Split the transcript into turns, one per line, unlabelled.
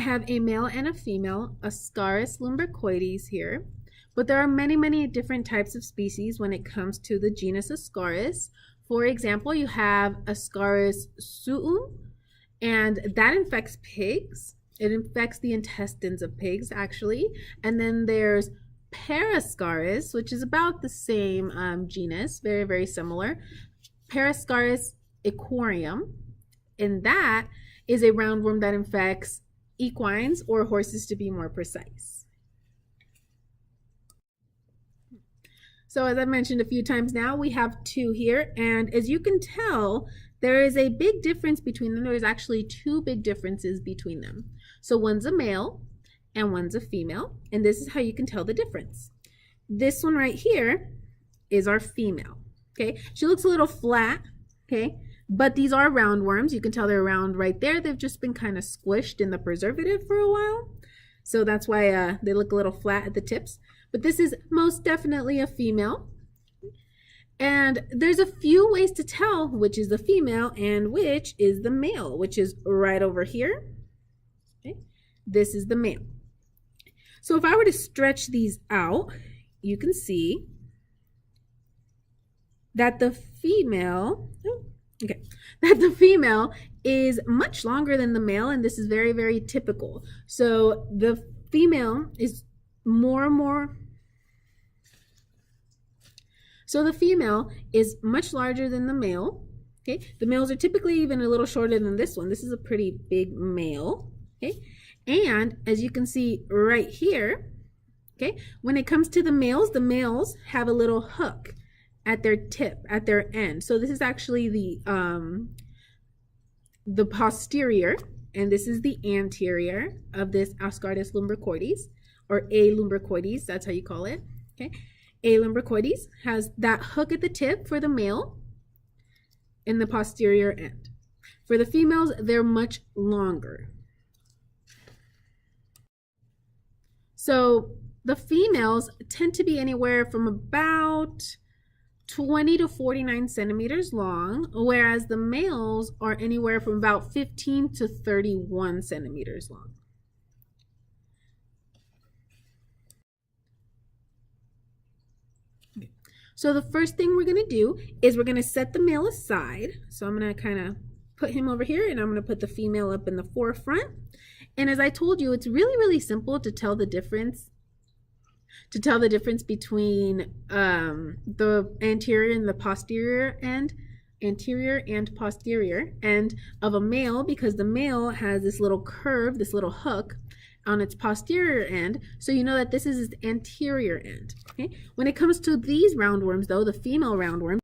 have a male and a female Ascaris lumbricoides here, but there are many, many different types of species when it comes to the genus Ascaris. For example, you have Ascaris suum, and that infects pigs. It infects the intestines of pigs, actually. And then there's Parascaris, which is about the same genus, very, very similar. Parascaris equorum, and that is a roundworm that infects equines, or horses to be more precise. So as I mentioned a few times now, we have two here, and as you can tell, there is a big difference between them. There's actually two big differences between them. So one's a male and one's a female, and this is how you can tell the difference. This one right here is our female, okay? She looks a little flat, okay? But these are roundworms. You can tell they're round right there. They've just been kind of squished in the preservative for a while. So that's why they look a little flat at the tips. But this is most definitely a female. And there's a few ways to tell which is the female and which is the male, which is right over here. Okay. This is the male. So if I were to stretch these out, you can see that the female, is much longer than the male, and this is very, very typical. So the female is much larger than the male. Okay, the males are typically even a little shorter than this one. This is a pretty big male. Okay, and as you can see right here, okay, when it comes to the males have a little hook at their tip, at their end. So this is actually the posterior, and this is the anterior of this Ascaris lumbricoides, or A lumbricoides, that's how you call it. Okay, A lumbricoides has that hook at the tip for the male in the posterior end. For the females, they're much longer. So the females tend to be anywhere from about 20 to 49 centimeters long, whereas the males are anywhere from about 15 to 31 centimeters long. So the first thing we're going to do is we're going to set the male aside. So I'm going to kind of put him over here, and I'm going to put the female up in the forefront. And as I told you, it's really, really simple to tell the difference. Between the anterior and the posterior end, of a male, because the male has this little curve, this little hook on its posterior end, so you know that this is its anterior end. Okay? When it comes to these roundworms, though, the female roundworms,